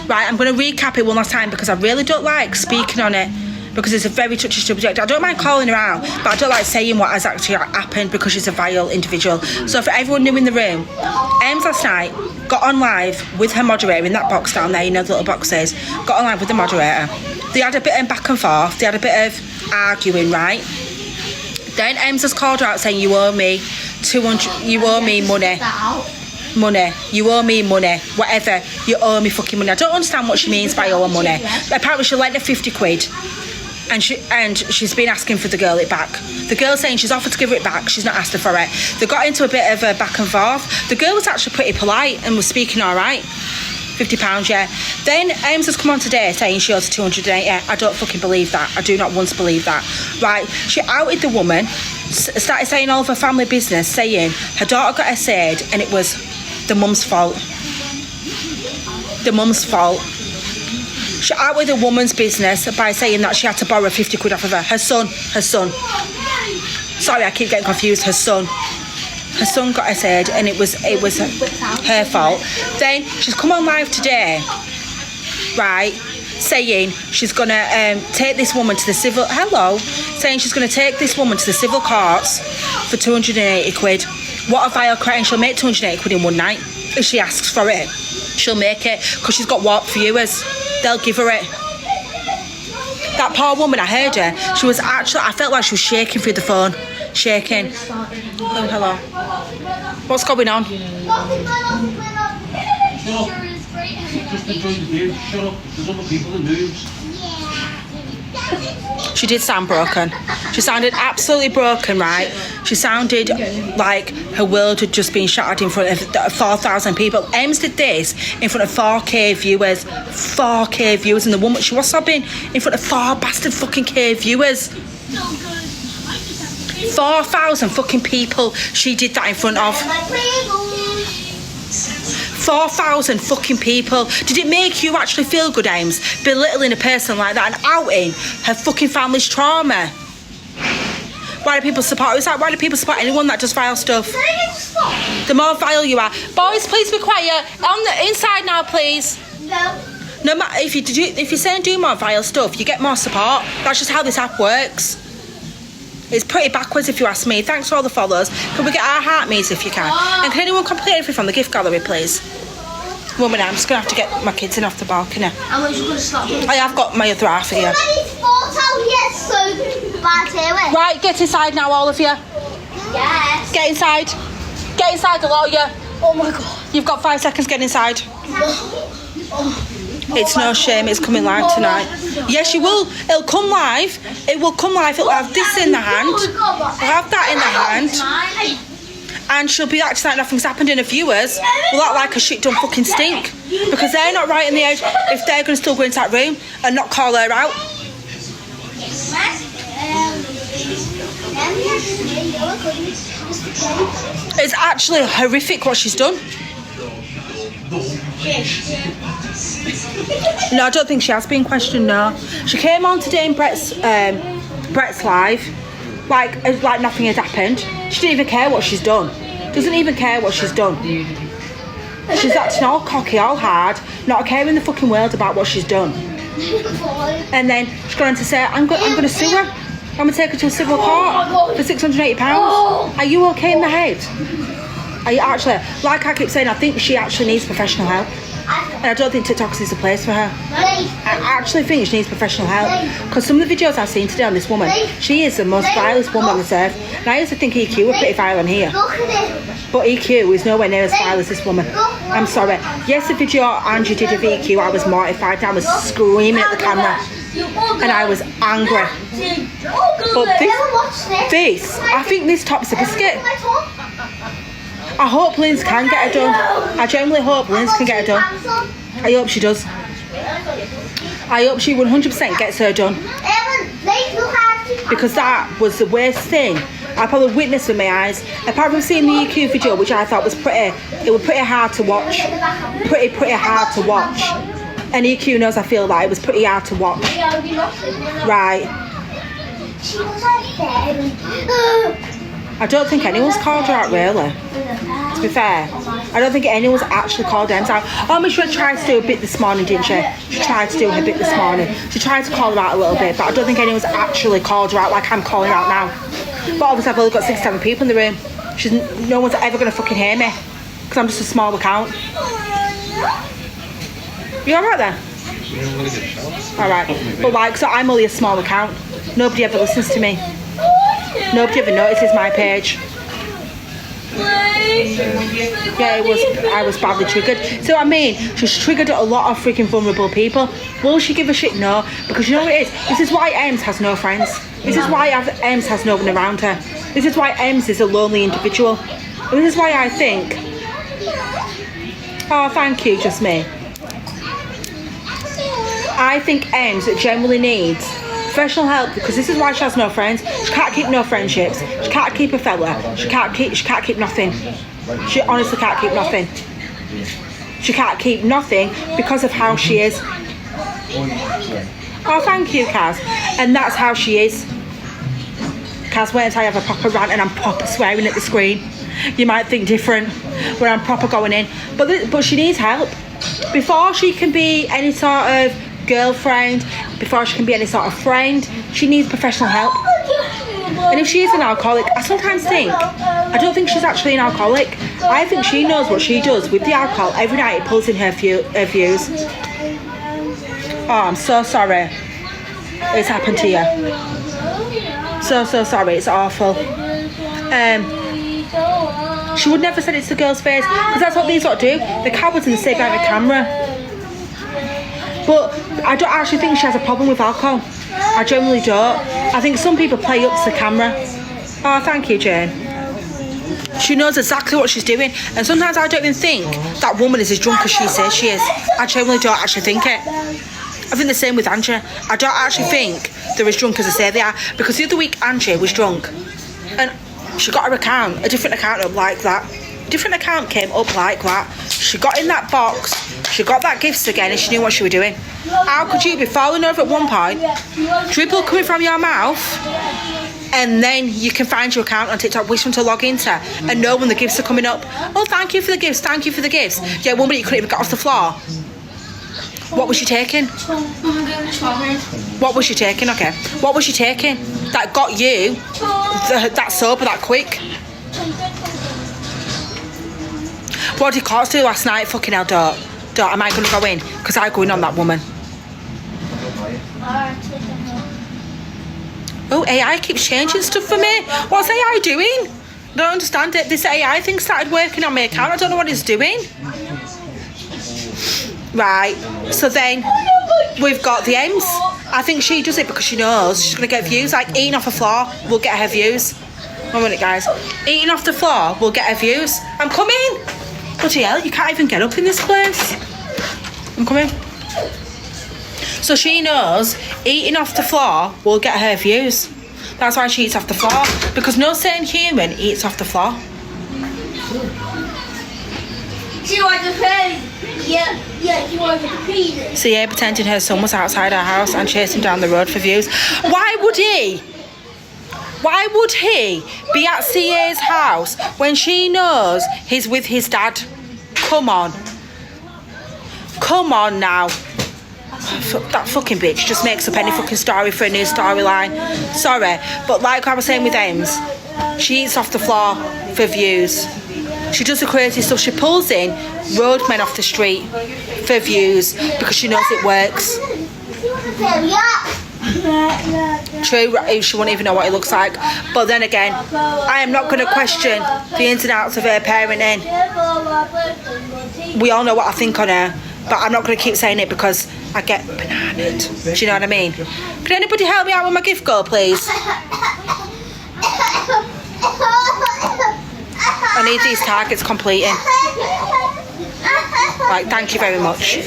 Right, I'm going to recap it one last time because I really don't like speaking on it because it's a very touchy subject. I don't mind calling her out, but I don't like saying what has actually happened because she's a vile individual. So for everyone new in the room, Ems last night got on live with her moderator in that box down there, you know, the little boxes, got on live with the moderator. They had a bit of back and forth, they had a bit of arguing, right? Then Ems has called her out saying, you owe me 200, you owe me money. You owe me money, whatever, you owe me fucking money. I don't understand what she means by owe money. Apparently she lent her 50 quid and she's been asking for the girl it back. The girl saying she's offered to give her it back, she's not asked her for it. They got into a bit of a back and forth. The girl was actually pretty polite and was speaking all right. £50, yeah. Then Ems has come on today saying she owes 208. Yeah, I don't fucking believe that. I do not once believe that. Right, she outed the woman, started saying all of her family business, saying her daughter got her said and it was the mum's fault. The mum's fault. She outed the woman's business by saying that she had to borrow 50 quid off of her. Her son. Sorry, I keep getting confused. Her son got her said and it was her fault. Then she's come on live today, right, saying she's gonna take this woman to the civil saying she's gonna take this woman to the civil courts for 280 quid. What a vile cretin. She'll make 280 quid in one night. If she asks for it, she'll make it because she's got warped viewers. They'll give her it. That poor woman, I heard her, she was actually, I felt like she was shaking through the phone. Shaking. Oh, hello. What's going on? Just enjoy the view. Shut up. There's other people that moves. She did sound broken. She sounded absolutely broken, right? She sounded like her world had just been shattered in front of 4,000 people. Ems did this in front of 4k viewers. 4k viewers, and the woman, she was sobbing in front of 4 bastard fucking k viewers. 4,000 fucking people she did that in front of. 4,000 fucking people. Did it make you actually feel good, Ems, belittling a person like that and outing her fucking family's trauma? Why do people support? It's like, why do people support anyone that does vile stuff? The more vile you are. Boys, please be quiet. On the inside now, please. No matter if you're saying do more vile stuff, you get more support. That's just how this app works. It's pretty backwards if you ask me. Thanks for all the follows. Can we get our heart me's if you can? And can anyone complete anything from the gift gallery, please? Woman, I'm just going to have to get my kids in off the balcony. I have got my other half here. Right, get inside now, all of you. Yes. Get inside. Get inside the lot, yeah. Oh my god. You've got 5 seconds, get inside. It's no shame, it's coming live tonight. Yes, you will. It'll come live. It will come live. It'll have this in the hand. It'll have that in the hand. And she'll be acting like nothing's happened, and the viewers will act like a shit done fucking stink. Because they're not right in the edge if they're going to still go into that room and not call her out. It's actually horrific what she's done. No, I don't think she has been questioned, no. She came on today in Brett's live, like nothing had happened. She didn't even care what she's done. Doesn't even care what she's done. She's acting all cocky, all hard, not a care in the fucking world about what she's done. And then she's going to say, I'm going to sue her. I'm going to take her to a civil court for £680. Are you okay in the head? Are you actually, like I keep saying, I think she actually needs professional help. And I don't think TikTok is the place for her. I actually think she needs professional help. Because some of the videos I've seen today on this woman, she is the most vilest woman on this earth. And I used to think EQ was pretty vile on here. But EQ is nowhere near as vile as this woman. I'm sorry. Yes, the video Angie did of EQ, I was mortified. I was screaming at the camera. And I was angry. But this, I think this tops the biscuit. I hope Linz can get her done. I genuinely hope Linz can get her done. I hope she does. I hope she 100% gets her done. Because that was the worst thing I probably witnessed with my eyes. Apart from seeing the EQ video, which I thought was pretty hard to watch. Pretty hard to watch. And EQ knows I feel that it was pretty hard to watch. Right. I don't think anyone's called her out, really. To be fair, I don't think anyone's actually called her out. Oh, Michelle tried to do a bit this morning, didn't she? She tried to do her bit this morning. She tried to call her out a little bit, but I don't think anyone's actually called her out like I'm calling her out now. But obviously I've only got 6-7 people in the room. No one's ever going to fucking hear me. Because I'm just a small account. You alright then? Alright. But like, so I'm only a small account. Nobody ever listens to me. Nobody ever notices my page. Yeah, I was badly triggered. So I mean, she's triggered a lot of freaking vulnerable people. Will she give a shit? No. Because you know what it is? This is why Ems has no friends. This is why Ems has no one around her. This is why Ems is a lonely individual. And this is why I think... Oh, thank you, just me. I think Ems generally needs professional help, because this is why she has no friends. She can't keep no friendships. She can't keep a fella. She can't keep nothing. She honestly can't keep nothing. She can't keep nothing because of how she is. Oh, thank you, Kaz. And that's how she is. Kaz, wait until I have a proper rant and I'm proper swearing at the screen. You might think different when I'm proper going in. But she needs help. Before she can be any sort of girlfriend, before she can be any sort of friend, she needs professional help. And if she is an alcoholic, I sometimes think, I don't think she's actually an alcoholic. I think she knows what she does with the alcohol every night. It pulls in her views. Oh, I'm so sorry it's happened to you. So sorry, it's awful. She would never said it to the girl's face, because that's what these lot do. The cowards and they stay behind the camera. But I don't actually think she has a problem with alcohol. I generally don't. I think some people play up to the camera. Oh, thank you, Jane. She knows exactly what she's doing. And sometimes I don't even think that woman is as drunk as she says she is. I generally don't actually think it. I think the same with Angie. I don't actually think they're as drunk as they say they are. Because the other week Angie was drunk. And she got her account, a different account up like that. Different account came up like that. She got in that box, she got that gifts again, and she knew what she was doing. How could you be falling over at one point, dribble coming from your mouth, and then you can find your account on TikTok, which one to log into, and know when the gifts are coming up? Oh, thank you for the gifts, thank you for the gifts. Yeah, one minute you couldn't even get off the floor. What was she taking? What was she taking? Okay. What was she taking that got you that sober that quick? What did Courts do last night? Fucking hell, don't. Am I going to go in? Because I'm going on that woman. Oh, AI keeps changing stuff for me. What's AI doing? I don't understand it. This AI thing started working on my account. I don't know what it's doing. Right, so then we've got the Ems. I think she does it because she knows she's going to get views. Like, eating off the floor will get her views. 1 minute, guys. Eating off the floor will get her views. I'm coming. Bloody hell, you can't even get up in this place. I'm coming. So she knows eating off the floor will get her views. That's why she eats off the floor. Because no sane human eats off the floor. She wants to play. Yeah, she wants to play. So yeah, pretending her son was outside our house and chasing down the road for views. Why would he? Why would he be at CA's house when she knows he's with his dad? Come on. Come on now. That fucking bitch just makes up any fucking story for a new storyline. Sorry, but like I was saying with Ems, she eats off the floor for views. She does the crazy stuff. She pulls in roadmen off the street for views because she knows it works. True, she won't even know what it looks like. But then again, I am not going to question the ins and outs of her parenting. We all know what I think on her, but I'm not going to keep saying it because I get bananaed. Do you know what I mean? Can anybody help me out with my gift goal, please? I need these targets completing. Right, thank you very much.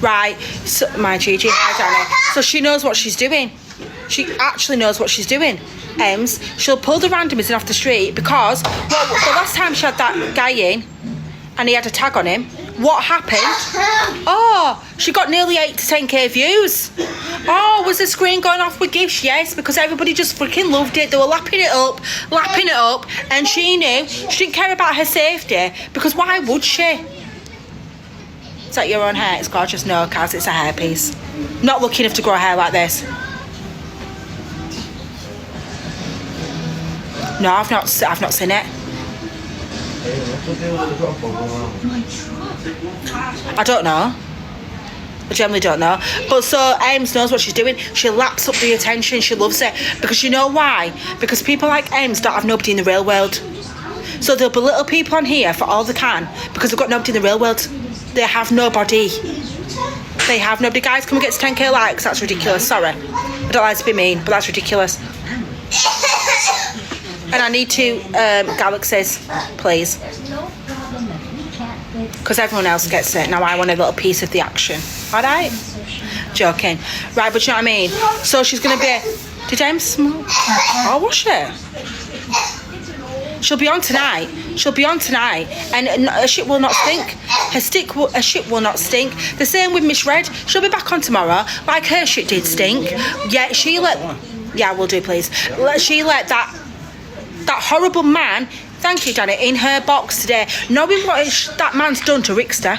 Right, so, my Gigi, hi Danny. So she knows what she's doing. She actually knows what she's doing. Ems, she'll pull the randomers in off the street because, well, the last time she had that guy in and he had a tag on him, what happened? Oh, she got nearly 8 to 10k views. Oh, was the screen going off with gifts? Yes, because everybody just freaking loved it. They were lapping it up, and she knew she didn't care about her safety because why would she? Is that your own hair? It's gorgeous. No, Kaz, it's a hairpiece. Not lucky enough to grow hair like this. No, I've not seen it. I don't know. I generally don't know. But so Ems knows what she's doing. She laps up the attention. She loves it. Because you know why? Because people like Ems don't have nobody in the real world. So they'll belittle people on here for all they can because they've got nobody in the real world. They have nobody. They have nobody. Guys, can we get to 10k likes? That's ridiculous. Sorry. I don't like to be mean, but that's ridiculous. And I need 2 galaxies, please. Because everyone else gets it. Now I want a little piece of the action. Alright? Joking. Right, but you know what I mean? So she's going to be... Did Em smoke? Oh, was she? She'll be on tonight. And her shit will not stink. Her shit will not stink. The same with Miss Red. She'll be back on tomorrow. Like her shit did stink. Yeah, she let... Yeah, we'll do, please. She let that horrible man, thank you, Janet, in her box today. Knowing what that man's done to Rickster,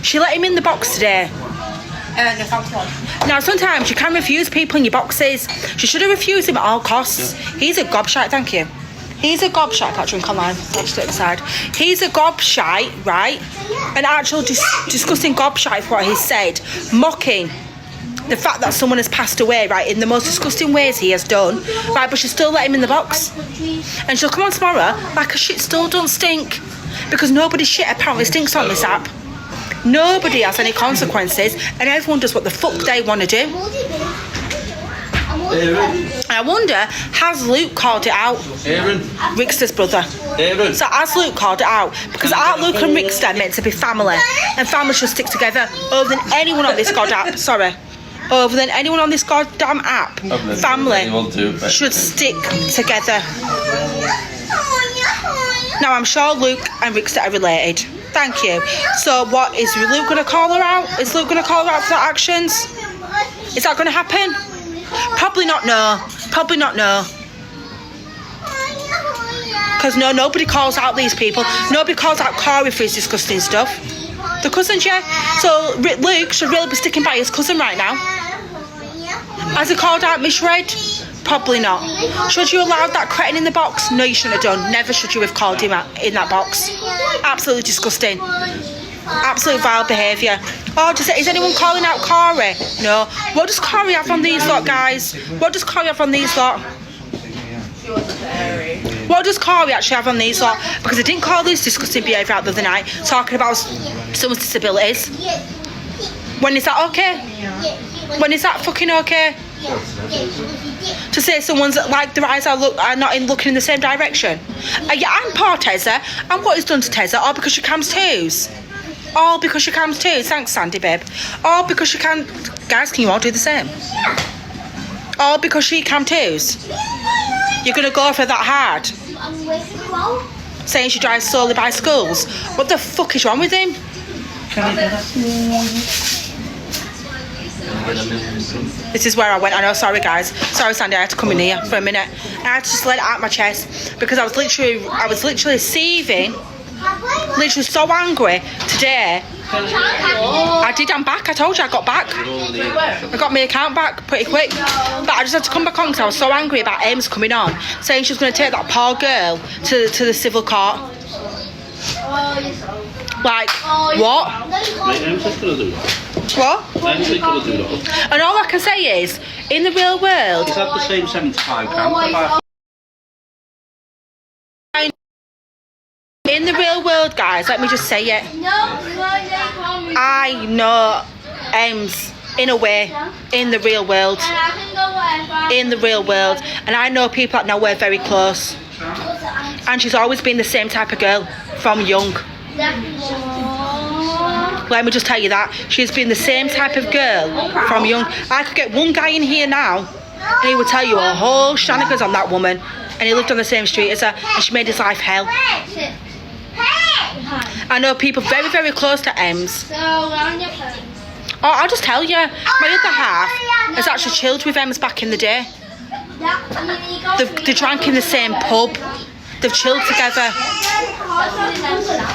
she let him in the box today. Now, sometimes you can refuse people in your boxes. She should have refused him at all costs. He's a gobshite, thank you. He's a gobshite. I can't drink online. I'll just do it aside. He's a gobshite, right? An actual disgusting gobshite for what he said. Mocking the fact that someone has passed away, right, in the most disgusting ways he has done, right, but she still let him in the box. And she'll come on tomorrow like her shit still don't stink. Because nobody's shit apparently stinks on this app. Nobody has any consequences, and everyone does what the fuck they want to do. I wonder, has Luke called it out? Aaron. Rickster's brother. Aaron. So has Luke called it out? Because aren't Luke and Rickster meant to be family? And families should stick together over than anyone on this god app. Sorry. Over than anyone on this goddamn app. Family should stick together. Now I'm sure Luke and Rickster are related. Thank you. So what, is Luke going to call her out? Is Luke going to call her out for her actions? Is that going to happen? Probably not, no. Probably not, no. Because no, nobody calls out these people. Nobody calls out Corey for his disgusting stuff. The cousins, yeah. So Luke should really be sticking by his cousin right now. Has he called out Miss Red? Probably not. Should you allow that cretin in the box? No, you shouldn't have done. Never should you have called him out in that box. Absolutely disgusting. Absolute vile behaviour. Oh, is anyone calling out Corey? No. What does Corey have on these lot, guys? What does Corey have on these lot? What does Corey actually have on these lot? Because I didn't call this disgusting behaviour out the other night, talking about someone's disabilities. When is that okay? When is that fucking okay? To say someone's like their eyes are not looking in the same direction. Yeah, and poor Tezza, and what is done to Tezza, all because she cams twos. All because she cams twos. Thanks, Sandy, babe. All because she can. Guys, can you all do the same? All because she cam twos. You're gonna go for that hard? Saying she drives solely by schools. What the fuck is wrong with him? This is where I went. I know, sorry guys. Sorry Sandy, I had to come in here for a minute. I had to just let it out my chest because I was literally seething. Literally so angry today. I'm back. I told you I got back. I got my account back pretty quick. But I just had to come back on because I was so angry about Ames coming on, saying she was going to take that poor girl to the civil court. Like, what? What? And all I can say is, in the real world... Is that the same 75 pounds? In the real world, guys, let me just say it. I know Ems in a way, in the real world. In the real world. And I know people that know her very close. And she's always been the same type of girl from young. Let me just tell you that. She's been the same type of girl from young. I could get one guy in here now and he would tell you a whole shenanigans on that woman. And he lived on the same street as her and she made his life hell. I know people very, very close to Ems. Oh, I'll just tell you. My other half has actually chilled with Ems back in the day. They drank in the same pub. They've chilled together.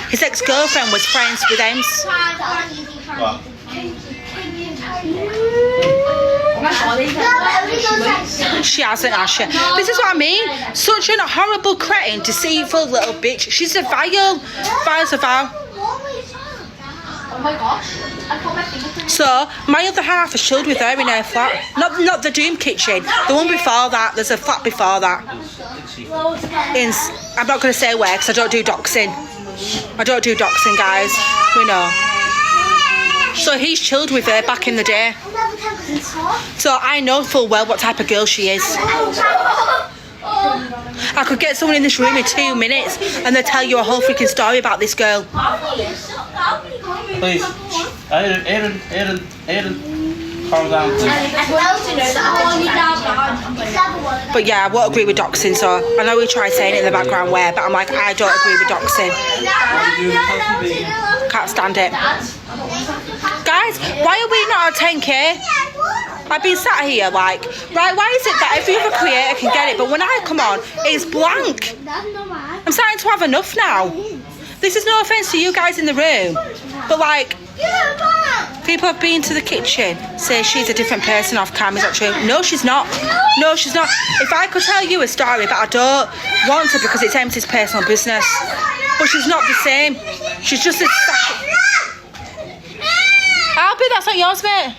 His ex-girlfriend was friends with Ems. She hasn't, has she? This is what I mean. Such a horrible cretin, deceitful little bitch. She's a vile as a vile. Oh my gosh. I put my fingerprint. So my other half is chilled with her in her flat. Not the Doom kitchen. The one before that. There's a flat before that. I'm not going to say where because I don't do doxing. I don't do doxing, guys. We know. So he's chilled with her back in the day. So I know full well what type of girl she is. I could get someone in this room in 2 minutes and they'll tell you a whole freaking story about this girl. Please. Aaron. Calm down, please. But yeah, I won't agree with doxing, so I know we try saying it in the background where, but I'm like, I don't agree with doxing. Can't stand it. Guys, why are we not at 10k? I've been sat here like, right, why is it that every other creator can get it, but when I come on, it's blank? I'm starting to have enough now. This is no offence to you guys in the room, but like, people have been to the kitchen, say she's a different person off cam. Is that true? No, she's not. No, she's not. If I could tell you a story, but I don't want to because it's Emsy's personal business. But she's not the same. She's just a... Albie, that's not yours, mate.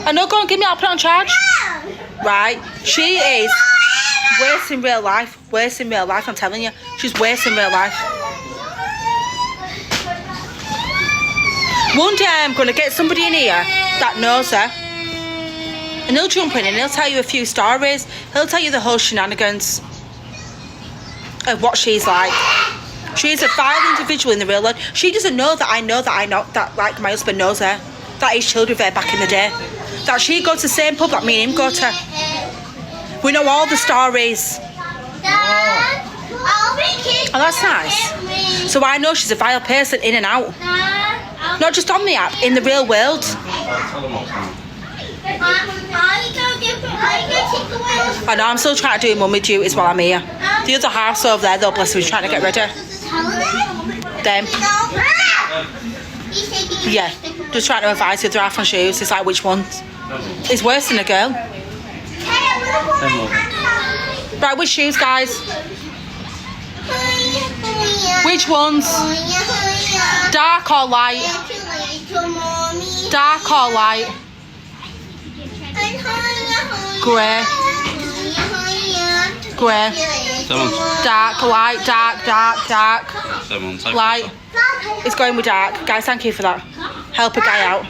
I know, go and give me, I'll put it on charge. Right, she is worse in real life. Worse in real life, I'm telling you. She's worse in real life. One day I'm going to get somebody in here that knows her. And he'll jump in and he'll tell you a few stories. He'll tell you the whole shenanigans of what she's like. She's a vile individual in the real world. She doesn't know that I know that like my husband knows her. That he's chilled with her back in the day. That she goes to the same pub that me and him go to. We know all the stories. Oh, that's nice. So I know she's a vile person in and out. Not just on the app, in the real world. I know, I'm still trying to do mummy duties while I'm here. The other half's over there, though, bless her, he's trying to get ready. Them. Yeah, just trying to advise the other half on shoes. It's like, which ones? It's worse than a girl. Right, which shoes, guys? Which ones? Dark or light? Dark or light? Grey. grey, Someone, dark, light, dark, dark. someone, Light. It's going with dark. Guys, thank you for that. Help a guy out.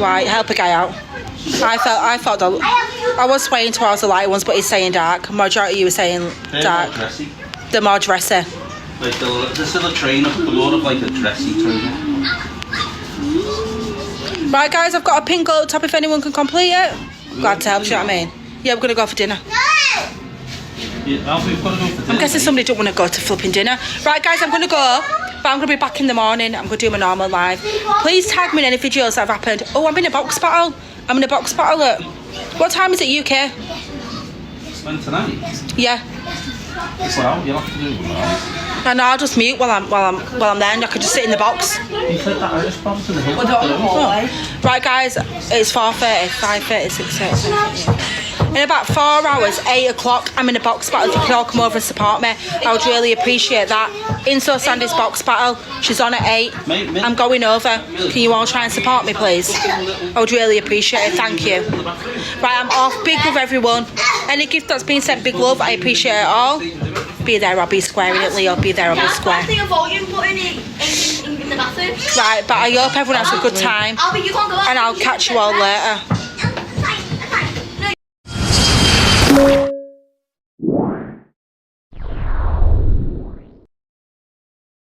Right, help a guy out. I thought that I was swaying towards the light ones, but he's saying dark. Majority of you were saying dark. Dressy. The more dressy. Like this is a trainer, the more of like a dressy trainer. Right, guys, I've got a pin gold top if anyone can complete it. Glad to help, you know what I mean? Yeah, we're going to go for dinner. Yeah, Alfie, we've got to go for dinner. I'm guessing somebody don't want to go to flipping dinner. Right, guys, I'm going to go, but I'm going to be back in the morning. I'm going to do my normal live. Please tag me in any videos that have happened. Oh, I'm in a box battle. I'm in a box battle at... What time is it, UK? When tonight? Yeah. Well, you'll have to do it now. And I'll just mute while I'm there, and I can just sit in the box. You said that I just bumped in the hill. Right, guys, it's 4:30, 5:30, 6:30. In about 4 hours, 8 o'clock, I'm in a box battle. If you can all come over and support me, I would really appreciate that. Inso Sandy's box battle, she's on at 8. I'm going over. Can you all try and support me, please? I would really appreciate it. Thank you. Right, I'm off. Big love, everyone. Any gift that's been sent, big love. I appreciate it all. Be there, I'll be squaring it, Leo. Be there, I'll be square. Can't see a volume button in the bathroom. Right, but I hope everyone has a good time. Albie, you can't go out. And I'll catch you all later. Fine.